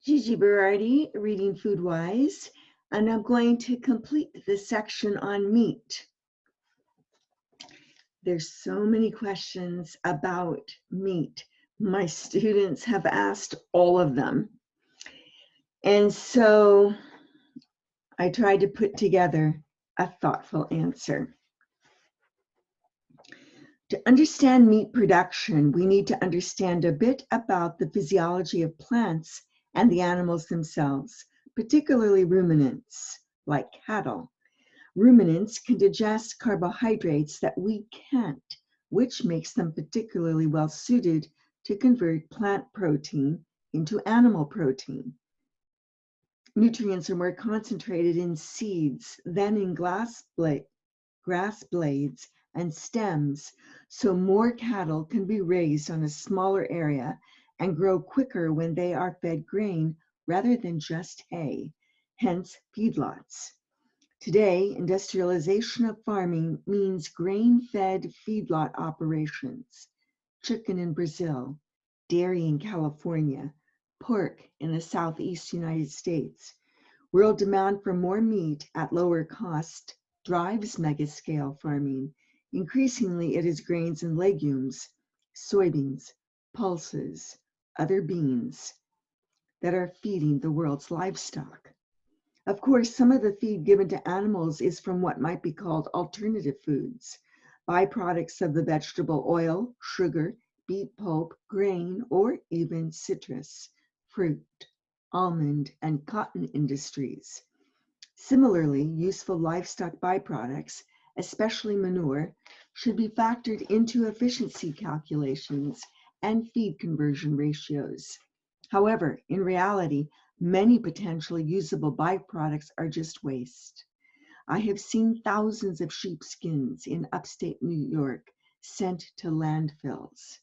Gigi Berardi, reading FoodWISE, and I'm going to complete this section on meat. There's so many questions about meat. My students have asked all of them. And so I tried to put together a thoughtful answer. To understand meat production, we need to understand a bit about the physiology of plants and the animals themselves, particularly ruminants, like cattle. Ruminants can digest carbohydrates that we can't, which makes them particularly well suited to convert plant protein into animal protein. Nutrients are more concentrated in seeds than in grass blades and stems, so more cattle can be raised on a smaller area and grow quicker when they are fed grain rather than just hay, hence feedlots. Today, industrialization of farming means grain-fed feedlot operations, chicken in Brazil, dairy in California, pork in the Southeast United States. World demand for more meat at lower cost drives mega-scale farming. Increasingly, it is grains and legumes, soybeans, pulses, other beans that are feeding the world's livestock. Of course, some of the feed given to animals is from what might be called alternative foods, byproducts of the vegetable oil, sugar, beet pulp, grain, or even citrus, fruit, almond, and cotton industries. Similarly, useful livestock byproducts, especially manure, should be factored into efficiency calculations and feed conversion ratios. However, in reality, many potentially usable byproducts are just waste. I have seen thousands of sheepskins in upstate New York sent to landfills.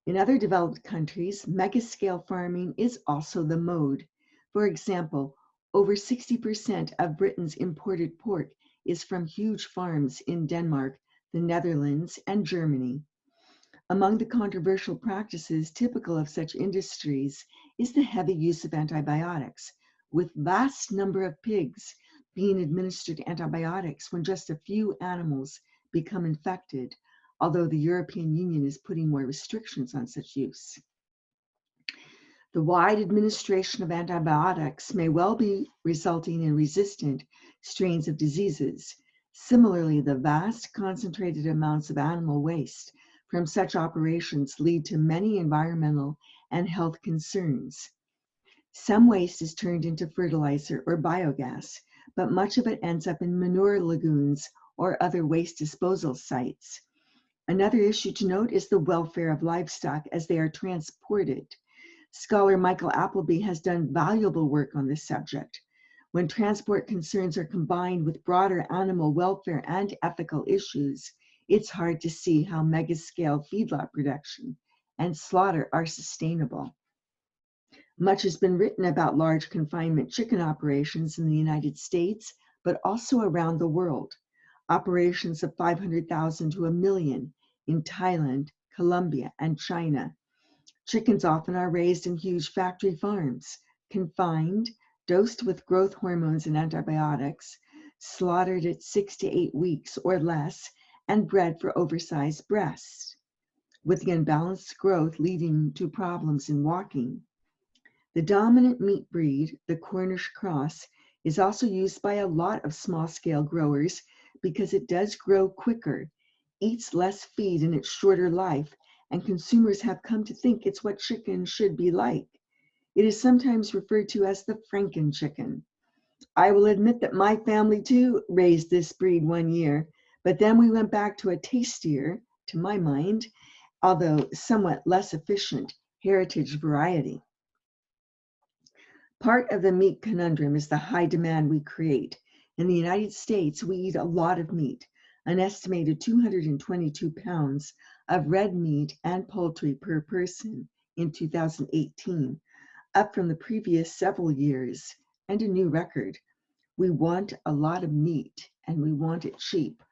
In other developed countries, mega-scale farming is also the mode. For example, over 60% of Britain's imported pork is from huge farms in Denmark, the Netherlands, and Germany. Among the controversial practices typical of such industries is the heavy use of antibiotics, with vast number of pigs being administered antibiotics when just a few animals become infected, although the European Union is putting more restrictions on such use. The wide administration of antibiotics may well be resulting in resistant strains of diseases. Similarly, the vast concentrated amounts of animal waste from such operations lead to many environmental and health concerns. Some waste is turned into fertilizer or biogas, but much of it ends up in manure lagoons or other waste disposal sites. Another issue to note is the welfare of livestock as they are transported. Scholar Michael Appleby has done valuable work on this subject. When transport concerns are combined with broader animal welfare and ethical issues, it's hard to see how mega-scale feedlot production and slaughter are sustainable. Much has been written about large confinement chicken operations in the United States, but also around the world. Operations of 500,000 to 1 million in Thailand, Colombia, and China. Chickens often are raised in huge factory farms, confined, dosed with growth hormones and antibiotics, slaughtered at 6 to 8 weeks or less, and bred for oversized breasts, with the unbalanced growth leading to problems in walking. The dominant meat breed, the Cornish cross, is also used by a lot of small-scale growers because it does grow quicker, eats less feed in its shorter life, and consumers have come to think it's what chicken should be like. It is sometimes referred to as the Franken chicken. I will admit that my family too raised this breed one year, but then we went back to a tastier, to my mind, although somewhat less efficient, heritage variety. Part of the meat conundrum is the high demand we create. In the United States, we eat a lot of meat, an estimated 222 pounds of red meat and poultry per person in 2018, up from the previous several years, and a new record. We want a lot of meat, and we want it cheap.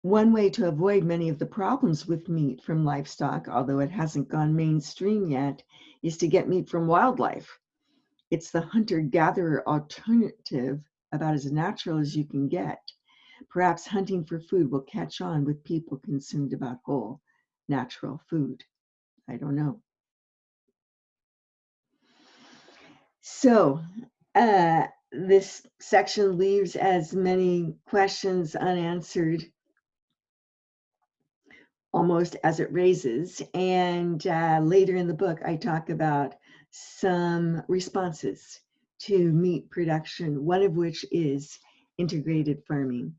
One way to avoid many of the problems with meat from livestock, although it hasn't gone mainstream yet, is to get meat from wildlife. It's the hunter-gatherer alternative, about as natural as you can get. Perhaps hunting for food will catch on with people concerned about whole, natural food. I don't know. So, this section leaves as many questions unanswered almost as it raises. And later in the book, I talk about some responses to meat production, one of which is integrated farming.